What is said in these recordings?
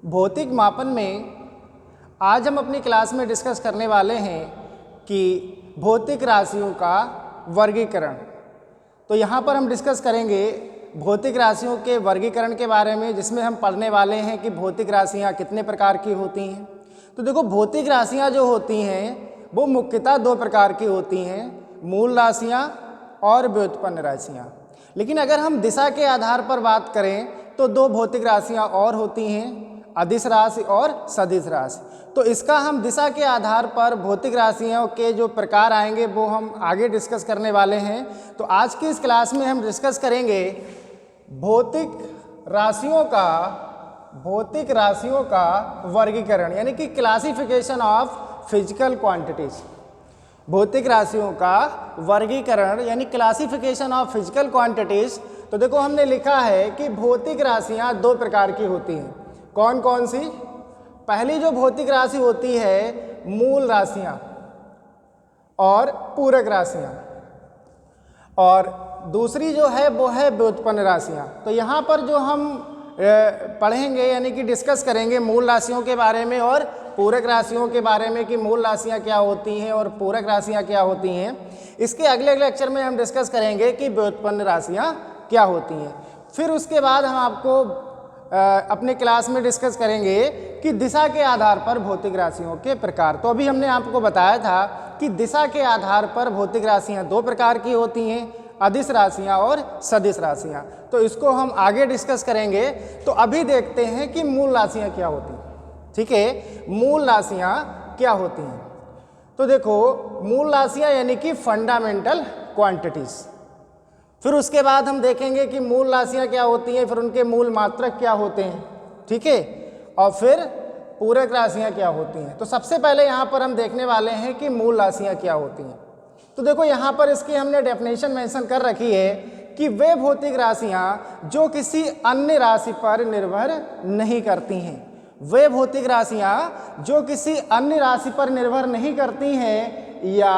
भौतिक मापन में आज हम अपनी क्लास में डिस्कस करने वाले हैं कि भौतिक राशियों का वर्गीकरण। तो यहाँ पर हम डिस्कस करेंगे भौतिक राशियों के वर्गीकरण के बारे में, जिसमें हम पढ़ने वाले हैं कि भौतिक राशियाँ कितने प्रकार की होती हैं। तो देखो, भौतिक राशियाँ जो होती हैं वो मुख्यतः दो प्रकार की होती हैं, मूल राशियाँ और व्युत्पन्न राशियाँ। लेकिन अगर हम दिशा के आधार पर बात करें तो दो भौतिक राशियाँ और होती हैं, अदिश राशि और सदिश राशि। तो इसका हम दिशा के आधार पर भौतिक राशियों के जो प्रकार आएंगे वो हम आगे डिस्कस करने वाले हैं। तो आज की इस क्लास में हम डिस्कस करेंगे भौतिक राशियों का वर्गीकरण, यानी कि क्लासिफिकेशन ऑफ फिजिकल क्वांटिटीज। भौतिक राशियों का वर्गीकरण यानी क्लासिफिकेशन ऑफ फिजिकल क्वांटिटीज। तो देखो, हमने लिखा है कि भौतिक राशियाँ दो प्रकार की होती हैं। कौन कौन सी? पहली जो भौतिक राशि होती है मूल राशियाँ और पूरक राशियाँ, और दूसरी जो है वो है व्युत्पन्न राशियाँ। तो यहाँ पर जो हम पढ़ेंगे यानी कि डिस्कस करेंगे मूल राशियों के बारे में और पूरक राशियों के बारे में कि मूल राशियाँ क्या होती हैं और पूरक राशियाँ क्या होती हैं। इसके अगले लेक्चर में हम डिस्कस करेंगे कि व्युत्पन्न राशियाँ क्या होती हैं। फिर उसके बाद हम आपको अपने क्लास में डिस्कस करेंगे कि दिशा के आधार पर भौतिक राशियों के प्रकार। तो अभी हमने आपको बताया था कि दिशा के आधार पर भौतिक राशियाँ दो प्रकार की होती हैं, अदिश राशियाँ और सदिश राशियाँ। तो इसको हम आगे डिस्कस करेंगे। तो अभी देखते हैं कि मूल राशियाँ क्या होती हैं। ठीक है, मूल राशियाँ क्या होती हैं। तो देखो, मूल राशियाँ यानी कि फंडामेंटल क्वांटिटीज़। फिर उसके बाद हम देखेंगे कि मूल राशियाँ क्या होती हैं, फिर उनके मूल मात्रक क्या होते हैं। ठीक है, और फिर पूरक राशियाँ क्या होती हैं। तो सबसे पहले यहाँ पर हम देखने वाले हैं कि मूल राशियाँ क्या होती हैं। तो देखो, यहाँ पर इसकी हमने डेफिनेशन मेंशन कर रखी है कि वे भौतिक राशियाँ जो किसी अन्य राशि पर निर्भर नहीं करती हैं। वे भौतिक राशियाँ जो किसी अन्य राशि पर निर्भर नहीं करती हैं या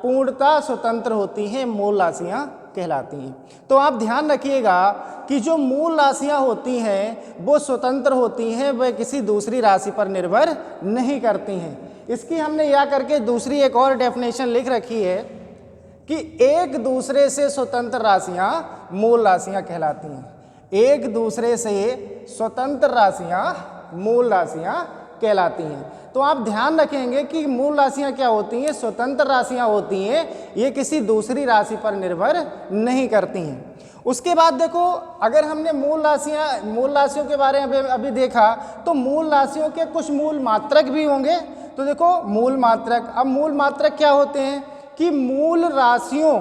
पूर्णतः स्वतंत्र होती हैं, मूल राशियाँ कहलाती हैं। तो आप ध्यान रखिएगा कि जो मूल राशियाँ होती हैं वो स्वतंत्र होती हैं, वे किसी दूसरी राशि पर निर्भर नहीं करती हैं। इसकी हमने यह करके दूसरी एक और डेफिनेशन लिख रखी है कि एक दूसरे से स्वतंत्र राशियाँ मूल राशियाँ कहलाती हैं। एक दूसरे से स्वतंत्र राशियाँ मूल राशियाँ कहलाती हैं। तो आप ध्यान रखेंगे कि मूल राशियाँ क्या होती हैं, स्वतंत्र राशियाँ होती हैं, ये किसी दूसरी राशि पर निर्भर नहीं करती हैं। उसके बाद देखो, अगर हमने मूल राशियों के बारे में अभी देखा तो मूल राशियों के कुछ मूल मात्रक भी होंगे। तो देखो, मूल मात्रक, अब मूल मात्रक क्या होते हैं कि मूल राशियों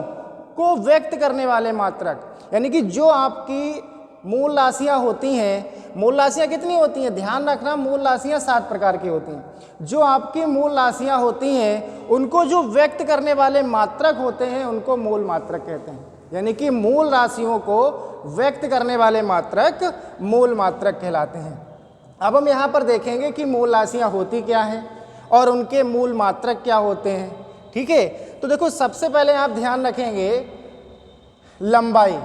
को व्यक्त करने वाले मात्रक, यानी कि जो आपकी मूल राशियाँ होती हैं। मूल राशियाँ कितनी होती हैं? ध्यान रखना, मूल राशियाँ 7 प्रकार की होती हैं। जो आपकी मूल राशियाँ होती हैं उनको जो व्यक्त करने वाले मात्रक होते हैं उनको मूल मात्रक कहते हैं। यानी कि मूल राशियों को व्यक्त करने वाले मात्रक मूल मात्रक कहलाते हैं। अब हम यहाँ पर देखेंगे कि मूल राशियाँ होती क्या हैं और उनके मूल मात्रक क्या होते हैं। ठीक है, तो देखो, सबसे पहले आप ध्यान रखेंगे लंबाई।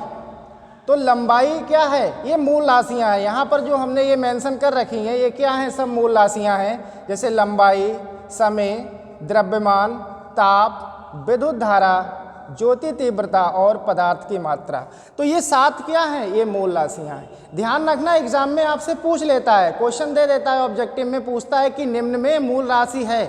तो लंबाई क्या है? ये मूल राशियाँ हैं। यहाँ पर जो हमने ये मेंशन कर रखी हैं ये क्या हैं? सब मूल राशियाँ हैं। जैसे लंबाई, समय, द्रव्यमान, ताप, विद्युत धारा, ज्योति तीव्रता और पदार्थ की मात्रा। तो ये 7 क्या हैं? ये मूल राशियाँ हैं। ध्यान रखना, एग्जाम में आपसे पूछ लेता है, क्वेश्चन दे देता है, ऑब्जेक्टिव में पूछता है कि निम्न में मूल राशि है।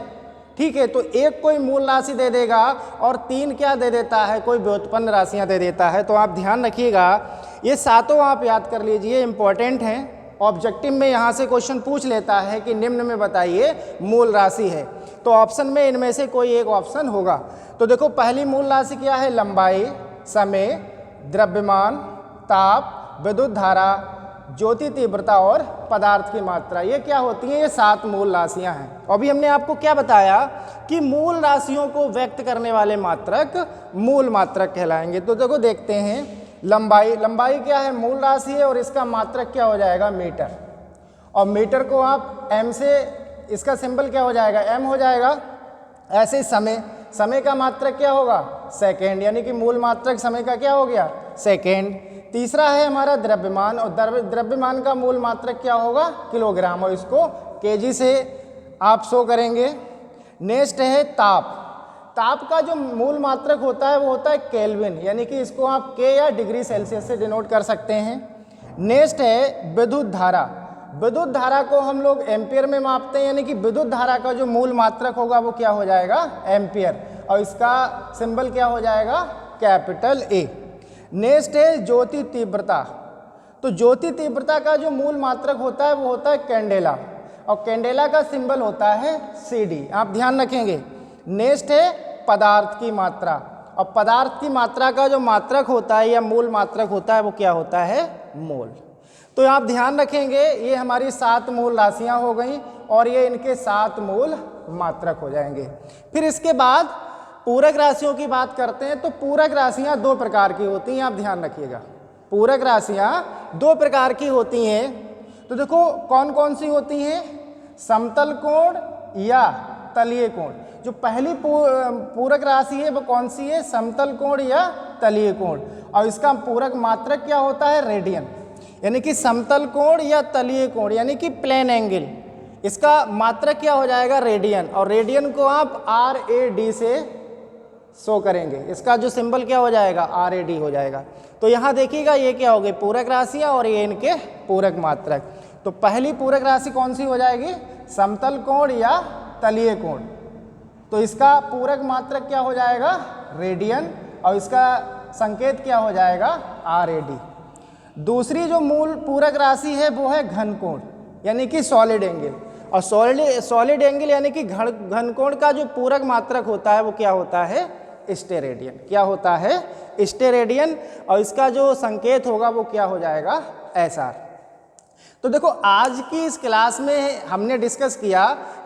ठीक है, तो एक कोई मूल राशि दे देगा और 3 क्या दे देता है? कोई व्युत्पन्न राशियाँ दे देता है। तो आप ध्यान रखिएगा, ये 7 आप याद कर लीजिए, इंपॉर्टेंट हैं। ऑब्जेक्टिव में यहाँ से क्वेश्चन पूछ लेता है कि निम्न में बताइए मूल राशि है, तो ऑप्शन में इनमें से कोई एक ऑप्शन होगा। तो देखो, पहली मूल राशि क्या है? लंबाई, समय, द्रव्यमान, ताप, विद्युत धारा, ज्योति तीव्रता और पदार्थ की मात्रा। ये क्या होती हैं? ये 7 मूल राशियां हैं। अभी हमने आपको क्या बताया कि मूल राशियों को व्यक्त करने वाले मात्रक मूल मात्रक कहलाएंगे। तो देखो, देखते हैं लंबाई। लंबाई क्या है? मूल राशि है और इसका मात्रक क्या हो जाएगा? मीटर। और मीटर को आप m से, इसका सिंबल क्या हो जाएगा? m हो जाएगा। ऐसे समय, समय का मात्रक क्या होगा? सेकेंड, यानी कि मूल मात्रक समय का क्या हो गया? सेकेंड। तीसरा है हमारा द्रव्यमान, और द्रव्यमान का मूल मात्रक क्या होगा? किलोग्राम, और इसको केजी से आप शो करेंगे। नेक्स्ट है ताप। ताप का जो मूल मात्रक होता है वो होता है केल्विन, यानी कि इसको आप के या डिग्री सेल्सियस से डिनोट कर सकते हैं। नेक्स्ट है विद्युत धारा। विद्युत धारा को हम लोग एम्पियर में मापते हैं, यानी कि विद्युत धारा का जो मूल मात्रक होगा वो क्या हो जाएगा? एम्पियर, और इसका सिंबल क्या हो जाएगा? Capital A. नेक्स्ट है ज्योति तीव्रता। तो ज्योति तीव्रता का जो मूल मात्रक होता है वो होता है कैंडेला, और कैंडेला का सिंबल होता है CD, आप ध्यान रखेंगे। नेक्स्ट है पदार्थ की मात्रा, और पदार्थ की मात्रा का जो मात्रक होता है या मूल मात्रक होता है वो क्या होता है? मोल। तो आप ध्यान रखेंगे ये हमारी 7 मूल राशियां हो गई, और ये इनके 7 मूल मात्रक हो जाएंगे। फिर इसके बाद पूरक राशियों की बात करते हैं। तो पूरक राशियां 2 प्रकार की होती हैं, आप ध्यान रखिएगा। पूरक राशियां 2 प्रकार की होती हैं। तो देखो कौन कौन सी होती हैं? समतल कोण या तलीय कोण। जो पहली पूरक राशि है वो कौन सी है? समतल कोण या तलीय कोण, और इसका पूरक मात्रक क्या होता है? रेडियन। यानी कि समतल कोण या तलीय कोण यानी कि प्लेन एंगल, इसका मात्रक क्या हो जाएगा? रेडियन, और रेडियन को आप RAD से शो करेंगे। इसका जो सिंबल क्या हो जाएगा? RAD हो जाएगा। तो यहाँ देखिएगा ये क्या हो गई? पूरक राशियाँ, और ये इनके पूरक मात्रक। तो पहली पूरक राशि कौन सी हो जाएगी? समतल कोण या तलीय कोण। तो इसका पूरक मात्रक क्या हो जाएगा? रेडियन, और इसका संकेत क्या हो जाएगा? RAD। दूसरी जो मूल पूरक राशि है वो है घन कोण, यानी कि सॉलिड एंगल, और सॉलिड एंगल यानी कि घन कोण का जो पूरक मात्रक होता है वो क्या होता है? स्टेरेडियन। क्या होता है? स्टेरेडियन, और इसका जो संकेत होगा वो क्या हो जाएगा? SR। तो देखो आज की इस क्लास में हमने डिस्कस किया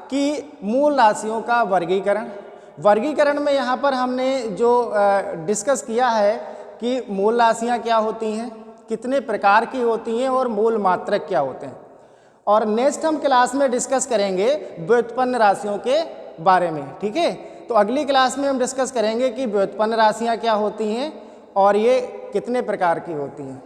कि मूल राशियों का वर्गीकरण में यहाँ पर हमने जो डिस्कस किया है कि मूल राशियाँ क्या होती हैं, कितने प्रकार की होती हैं, और मूल मात्रक क्या होते हैं। और नेक्स्ट हम क्लास में डिस्कस करेंगे व्युत्पन्न राशियों के बारे में, ठीक है। तो अगली क्लास में हम डिस्कस करेंगे कि व्युत्पन्न राशियाँ क्या होती हैं और ये कितने प्रकार की होती हैं।